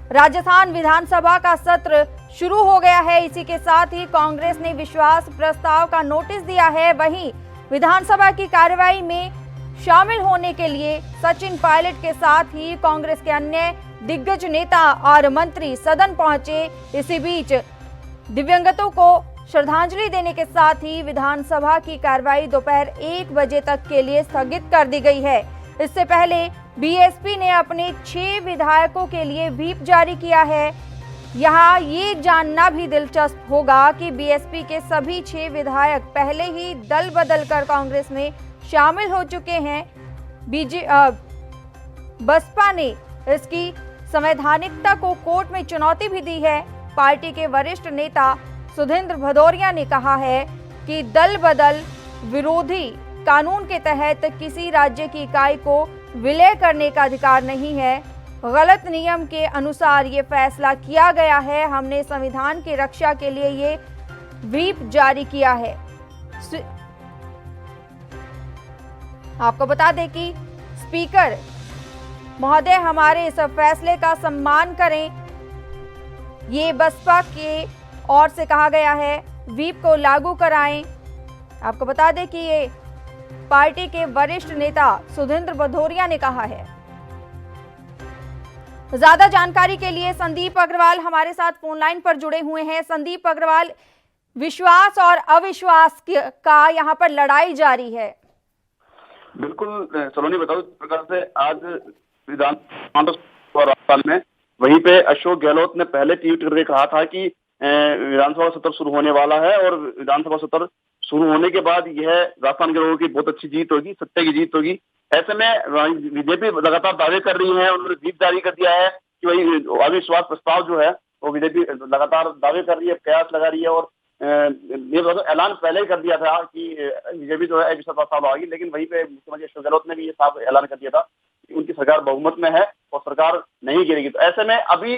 राजस्थान विधानसभा का सत्र शुरू हो गया है। इसी के साथ ही कांग्रेस ने विश्वास प्रस्ताव का नोटिस दिया है। वहीं विधानसभा की कार्यवाही में शामिल होने के लिए सचिन पायलट के साथ ही कांग्रेस के अन्य दिग्गज नेता और मंत्री सदन पहुंचे। इसी बीच दिवंगतों को श्रद्धांजलि देने के साथ ही विधानसभा की कार्यवाही दोपहर 1 बजे तक के लिए स्थगित कर दी गई है। इससे पहले बीएसपी ने अपने 6 विधायकों के लिए व्हिप जारी किया है। यहाँ ये जानना भी दिलचस्प होगा कि बीएसपी के सभी 6 विधायक पहले ही दल बदल कर कांग्रेस में शामिल हो चुके हैं। बसपा ने इसकी संवैधानिकता को कोर्ट में चुनौती भी दी है। पार्टी के वरिष्ठ नेता सुधींद्र भदौरिया ने कहा है कि दल बदल विरोधी कानून के तहत किसी राज्य की इकाई को विलय करने का अधिकार नहीं है। गलत नियम के अनुसार ये फैसला किया गया है। हमने संविधान की रक्षा के लिए ये व्हिप जारी किया है। आपको बता दें कि स्पीकर महोदय हमारे इस फैसले का सम्मान करें, ये बसपा के ओर से कहा गया है। व्हिप को लागू कराएं। आपको बता दें कि ये पार्टी के वरिष्ठ नेता सुधींद्र भदौरिया ने कहा है। ज्यादा जानकारी के लिए संदीप अग्रवाल हमारे साथ फोन लाइन पर जुड़े हुए हैं। संदीप अग्रवाल, विश्वास और अविश्वास का यहाँ पर लड़ाई जारी है। बिल्कुल सलोनी, बताओ इस प्रकार से आज विधानसभा में वहीं पे अशोक गहलोत ने पहले ट्वीट करके कहा था कि विधानसभा सत्र शुरू होने वाला है और विधानसभा सत्र शुरू होने के बाद यह राजस्थान के लोगों की बहुत अच्छी जीत होगी, सत्य की जीत होगी। ऐसे में बीजेपी लगातार दावे कर रही है, उन्होंने जीत जारी कर दिया है कि वही अविश्वास प्रस्ताव जो है वो बीजेपी लगातार दावे कर रही है, प्रयास लगा रही है। और ये ऐलान पहले ही कर दिया था कि बीजेपी जो है अविश्वास प्रस्ताव लाएगी, लेकिन वहीं पे मुख्यमंत्री अशोक गहलोत ने भी ये साफ ऐलान कर दिया था कि उनकी सरकार बहुमत में है और सरकार नहीं गिरेगी। तो ऐसे में अभी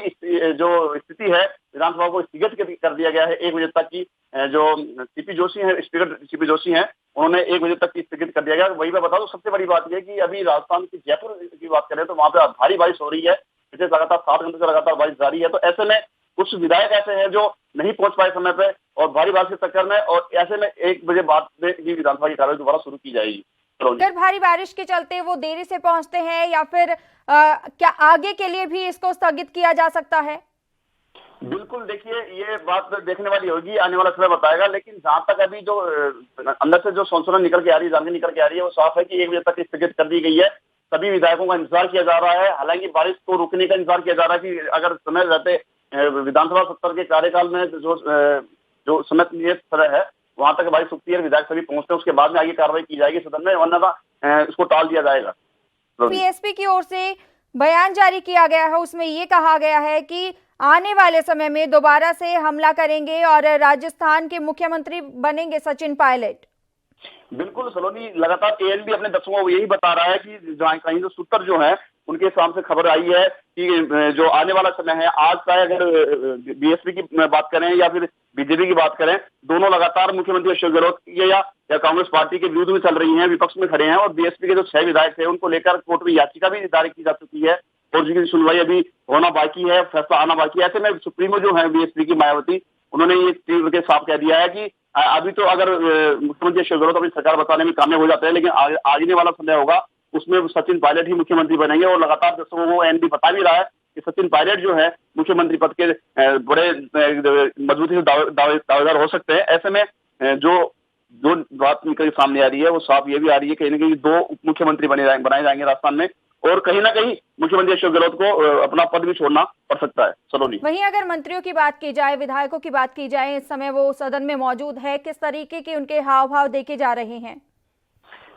जो स्थिति है, विधानसभा को स्थगित कर दिया गया है 1 बजे तक की। जो सीपी जोशी है, स्पीकर सीपी जोशी हैं, उन्होंने 1 बजे तक की स्थगित कर दिया गया। वहीं पे बता दो, सबसे बड़ी बात यह कि अभी राजस्थान की जयपुर की बात करें तो वहां पे भारी बारिश हो रही है। पिछले लगातार 7 घंटे से लगातार बारिश जारी है। तो ऐसे में कुछ विधायक ऐसे हैं जो नहीं पहुंच पाए समय पे और भारी बारिश के चक्कर में, और ऐसे में 1 बजे बाद में ही विधानसभा की कार्यवाही दोबारा शुरू की जाएगी। अगर भारी बारिश के चलते वो देरी से पहुंचते हैं या फिर क्या आगे के लिए भी इसको स्थगित किया जा सकता है? बिल्कुल, देखिए ये बात देखने वाली होगी, आने वाला समय बताएगा। लेकिन जहां तक अभी जो अंदर से जो संशोधन निकल के आ रही है, जानकारी निकल के आ रही है, वो साफ है कि 1 बजे तक स्थगित कर दी गई है। सभी विधायकों का इंतजार किया जा रहा है। हालांकि बारिश को रुकने का इंतजार किया जा रहा है कि अगर समय रहते विधानसभा सत्र के कार्यकाल में जो समय नियत है वहां तक बारिश रुकती है, विधायक सभी पहुंचते हैं, उसके बाद में आगे कार्रवाई की जाएगी सदन में, वरना इसको टाल दिया जाएगा। बीएसपी की ओर से बयान जारी किया गया है, उसमें ये कहा गया है कि आने वाले समय में दोबारा से हमला करेंगे और राजस्थान के मुख्यमंत्री बनेंगे सचिन पायलट। बिल्कुल सलोनी, लगातार एएनबी अपने दर्शकों को यही बता रहा है कि कहीं जो सूत्र जो है उनके हिसाब से खबर आई है कि जो आने वाला समय है, आज चाहे अगर बीएसपी की बात करें या फिर बीजेपी की बात करें, दोनों लगातार मुख्यमंत्री अशोक गहलोत या कांग्रेस पार्टी के विरुद्ध में चल रही हैं, विपक्ष में खड़े हैं। और बीएसपी के जो 6 विधायक थे उनको लेकर कोर्ट में याचिका भी दायर की जा चुकी है और जिसकी सुनवाई अभी होना बाकी है, फैसला आना बाकी है। ऐसे में सुप्रीमो जो है बीएसपी की मायावती, उन्होंने ये तीव्र करके साफ कह दिया है कि अभी तो अगर मुख्यमंत्री अशोक गहलोत अपनी सरकार बताने में कामयाब हो जाते हैं, लेकिन आने वाला समय होगा उसमें सचिन पायलट ही मुख्यमंत्री बनेंगे। और लगातार दर्शकों को एनडी बता भी रहा है कि सचिन पायलट जो है मुख्यमंत्री पद के बड़े मजबूती से दावेदार हो सकते हैं। ऐसे में जो बात निकल सामने आ रही है वो साफ ये भी आ रही है कहीं ना कहीं 2 उप मुख्यमंत्री बनाए जाएंगे राजस्थान में, और कहीं ना कहीं मुख्यमंत्री अशोक गहलोत को अपना पद भी छोड़ना पड़ सकता है। सलोनी, वहीं अगर मंत्रियों की बात की जाए, विधायकों की बात की जाए, इस समय वो सदन में मौजूद है, किस तरीके के उनके हाव भाव देखे जा रहे हैं?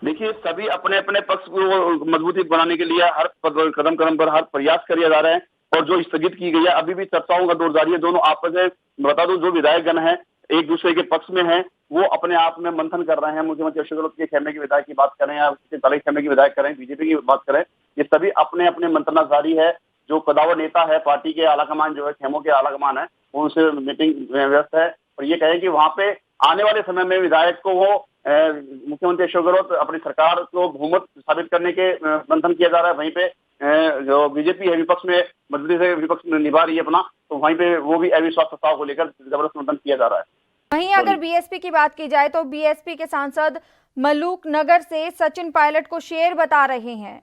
देखिए, सभी अपने अपने पक्ष को मजबूती बनाने के लिए हर कदम पर हर प्रयास किया जा रहे हैं। और जो स्थगित की गई है, अभी भी चर्चाओं का दौर जारी है। दोनों आपस में, बता दो, जो विधायक गण है एक दूसरे के पक्ष में है, वो अपने आप में मंथन कर रहे हैं। मुख्यमंत्री अशोक गहलोत के खेमे के विधायक की बात करें या किसी अलग खेमे के विधायक करें, बीजेपी की बात करें, ये सभी अपने अपने मंत्रणा जारी है। जो कदावर नेता है पार्टी के आलाकमान जो है, खेमों के आलाकमान है, वो उनसे मीटिंग में व्यस्त है और ये कहे कि वहां पे आने वाले समय में विधायक को वो मुख्यमंत्री अशोक गहलोत अपनी सरकार को बहुमत साबित करने के मंथन किया जा रहा है। वहीं पे जो बीजेपी है विपक्ष में मजबूती से विपक्ष में निभा रही है अपना, तो वहीं पे वो भी अविश्वास प्रस्ताव को लेकर जबरदस्त मंथन किया जा रहा है। वहीं अगर बीएसपी की बात की जाए तो बीएसपी के सांसद मलूक नगर से सचिन पायलट को शेर बता रहे हैं।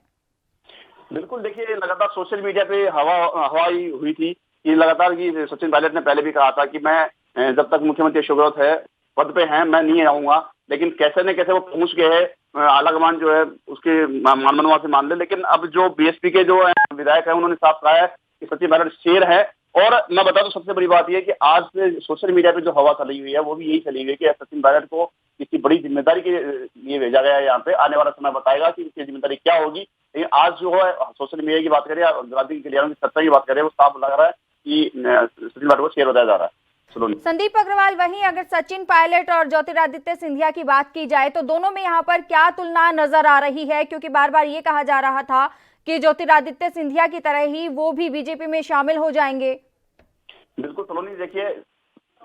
बिल्कुल, देखिए लगातार सोशल मीडिया पे हवाई हुई थी कि लगातार कि सचिन पायलट ने पहले भी कहा था कि मैं जब तक मुख्यमंत्री अशोक गहलोत है पद पे हैं मैं नहीं आऊंगा, लेकिन कैसे न कैसे वो पहुंच गए हैं, आलाकमान जो है उसके मान मनवा से मान ले। लेकिन अब जो बीएसपी के जो विधायक है उन्होंने साफ कहा है कि सचिन पायलट शेर है। और मैं बता दूं सबसे बड़ी बात यह है कि आज से सोशल मीडिया पे जो हवा चली हुई है वो भी यही चली हुई है कि सचिन पायलट को किसी बड़ी जिम्मेदारी के लिए भेजा गया है यहाँ पे, आने वाला समय बताएगा कि इसकी जिम्मेदारी क्या होगी। लेकिन आज जो है सोशल मीडिया की बात करें या राजनीतिक गलियारों की चर्चा की बात करें, वो साफ लग रहा है कि सचिन पायलट को शेर बताया जा रहा है। संदीप अग्रवाल, वहीं अगर सचिन पायलट और ज्योतिरादित्य सिंधिया की बात की जाए तो दोनों में यहाँ पर क्या तुलना नजर आ रही है? क्योंकि बार बार ये कहा जा रहा था कि ज्योतिरादित्य सिंधिया की तरह ही वो भी बीजेपी में शामिल हो जाएंगे। बिल्कुल सलोनी, देखिए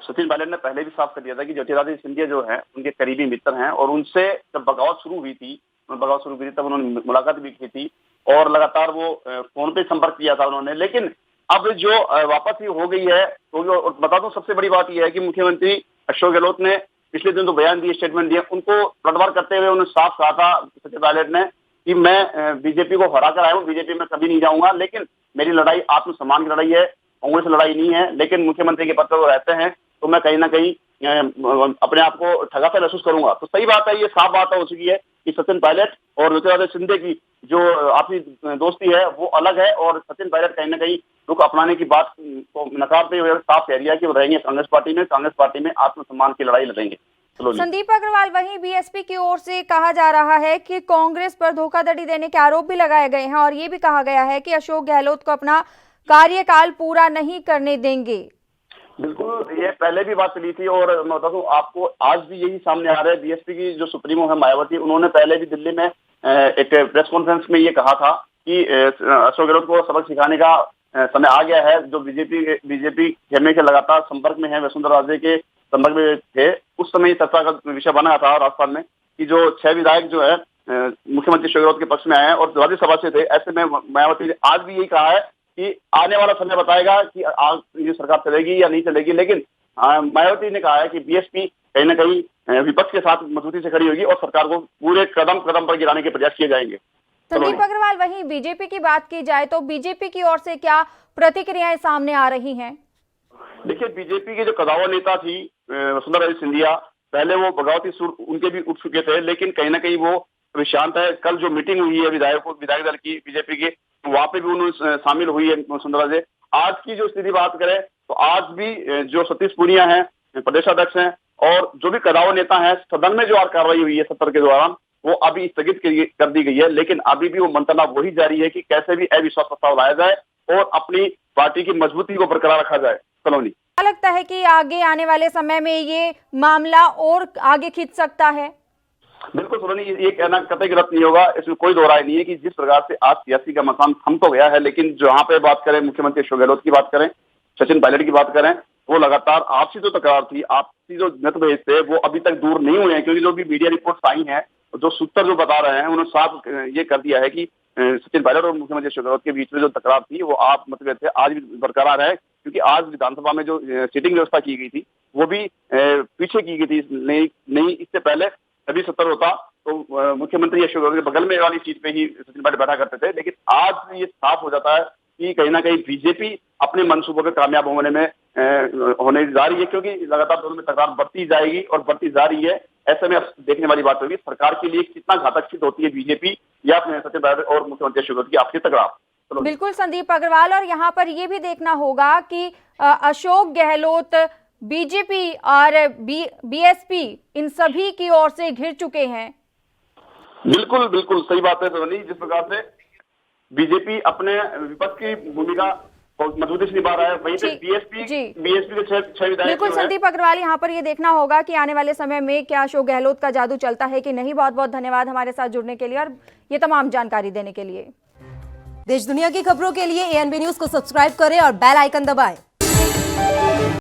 सचिन पायलट ने पहले भी साफ कर दिया था कि ज्योतिरादित्य सिंधिया जो है उनके करीबी मित्र हैं, और उनसे जब बगावत शुरू हुई थी तब उन्होंने मुलाकात भी की थी और लगातार वो फोन पे संपर्क किया था उन्होंने। लेकिन अब जो वापस ही हो गई है, तो बता दूं सबसे बड़ी बात यह है कि मुख्यमंत्री अशोक गहलोत ने पिछले दिन जो बयान दिए, स्टेटमेंट दिए, उनको पलटवार करते हुए उन्होंने साफ कहा था सचिन पायलट ने कि मैं बीजेपी को हरा कर आया हूँ, बीजेपी में कभी नहीं जाऊंगा, लेकिन मेरी लड़ाई आत्मसम्मान की लड़ाई है, कांग्रेस लड़ाई नहीं है। लेकिन मुख्यमंत्री के पद पर वो रहते हैं तो मैं कहीं ना कहीं अपने आप को ठगा सा महसूस करूंगा। तो सही बात है, ये साफ बात हो चुकी है कि सचिन पायलट और ज्योतिरादित्य सिंधिया की जो आपसी दोस्ती है वो अलग है, और सचिन पायलट कहीं ना कहीं रुख अपनाने की बात को नकारते हुए साफ कह दिया कि वो रहेंगे कांग्रेस पार्टी में आत्मसम्मान की लड़ाई लड़ेंगे। संदीप अग्रवाल, वहीं बीएसपी की ओर से कहा जा रहा है कि कांग्रेस पर धोखाधड़ी देने के आरोप भी लगाए गए हैं, और ये भी कहा गया है कि अशोक गहलोत को अपना कार्यकाल पूरा नहीं करने देंगे। बिल्कुल, ये पहले भी बात चली थी और मैं बता दूं आपको आज भी यही सामने आ रहा है। बीएसपी की जो सुप्रीमो है मायावती, उन्होंने पहले भी दिल्ली में एक प्रेस कॉन्फ्रेंस में ये कहा था कि अशोक गहलोत को सबक सिखाने का समय आ गया है। जो बीजेपी खेमे के लगातार संपर्क में है, वसुंधरा राजे के संपर्क में थे, उस समय ये चर्चा का विषय बना था राजस्थान में कि जो 6 विधायक जो है मुख्यमंत्री अशोक गहलोत के पक्ष में आए हैं और राज्यसभा से थे। ऐसे में मायावती ने आज भी यही कहा है कि आने वाला समय बताएगा कि ये सरकार चलेगी या नहीं चलेगी। लेकिन मायावती ने कहा है कि बीएसपी कहीं ना कहीं विपक्ष के साथ मजबूती से खड़ी होगी और सरकार को पूरे कदम कदम पर गिराने के प्रयास किए जाएंगे। संदीप अग्रवाल, वहीं बीजेपी की बात की जाए तो बीजेपी की ओर से क्या प्रतिक्रियाएं सामने आ रही हैं? देखिए, बीजेपी के जो कदावर नेता थी वसुंधरा राजे सिंधिया, पहले वो बगावती सुर उनके भी उठ चुके थे, लेकिन कहीं ना कहीं वो शांत है। कल जो मीटिंग हुई है विधायक दल की बीजेपी की, वहां पे भी उन्होंने शामिल हुई है वसुंधरा राजे। आज की जो स्थिति बात करें तो आज भी जो सतीश पूनिया हैं प्रदेशाध्यक्ष हैं और जो भी कदावर नेता हैं, सदन में जो कार्रवाई हुई है सत्र के दौरान वो अभी स्थगित कर दी गई है। लेकिन अभी भी वो मंत्रणा वही जारी है कि कैसे भी अविश्वास प्रस्ताव लाया जाए और अपनी पार्टी की मजबूती को बरकरार रखा जाए। सलोनी, क्या लगता है कि आगे आने वाले समय में ये मामला और आगे खींच सकता है? बिल्कुल सलोनी, ये कहना कतई गलत नहीं होगा, इसमें कोई दो राय नहीं है कि जिस प्रकार से आज सियासी का मकाम थम तो गया है, लेकिन जहाँ पे बात करें मुख्यमंत्री अशोक गहलोत की बात करें, सचिन पायलट की बात करें, वो लगातार आपसी जो तकरार थी, आपसी जो मतभेद थे वो अभी तक दूर नहीं हुए हैं। क्योंकि जो भी मीडिया रिपोर्ट्स आई हैं, जो सूत्र जो बता रहे हैं, उन्होंने साफ ये कर दिया है कि सचिन पायलट और मुख्यमंत्री अशोक गहलोत के बीच में जो तकरार थी वो आप मतभेद थे आज भी बरकरार है। क्योंकि आज विधानसभा में जो सीटिंग व्यवस्था की गई थी वो भी पीछे की गई थी, नहीं इससे पहले अभी सत्र होता तो मुख्यमंत्री अशोक गहलोत के बगल में वाली सीट पे ही सचिन पायलट बैठा करते थे। लेकिन आज ये साफ हो जाता है कि कहीं ना कहीं बीजेपी अपने मंसूबों के कामयाब होने जा रही है, क्योंकि लगातार दोनों में तकरार बढ़ती जाएगी और बढ़ती जा रही है। ऐसे में अब देखने वाली बात होगी सरकार के लिए कितना घातक सिद्ध होती है बीजेपी या सचिन पायलट और मुख्यमंत्री अशोक गहलोत की आपसी तकरार। बिल्कुल संदीप अग्रवाल, और यहाँ पर ये भी देखना होगा कि अशोक गहलोत बीजेपी और बीएसपी इन सभी की ओर से घिर चुके हैं। बिल्कुल बिल्कुल सही बात है सलोनी, जिस प्रकार से बीजेपी अपने विपक्ष की भूमिका मजबूती से निभा रहा है, वहीं पे बीएसपी के 6 विधायक। बिल्कुल संदीप अग्रवाल, यहाँ पर ये देखना होगा कि आने वाले समय में क्या अशोक गहलोत का जादू चलता है कि नहीं। बहुत बहुत धन्यवाद हमारे साथ जुड़ने के लिए और ये तमाम जानकारी देने के लिए। देश दुनिया की खबरों के लिए ANB न्यूज को सब्सक्राइब करें और बेल आइकन दबाएं।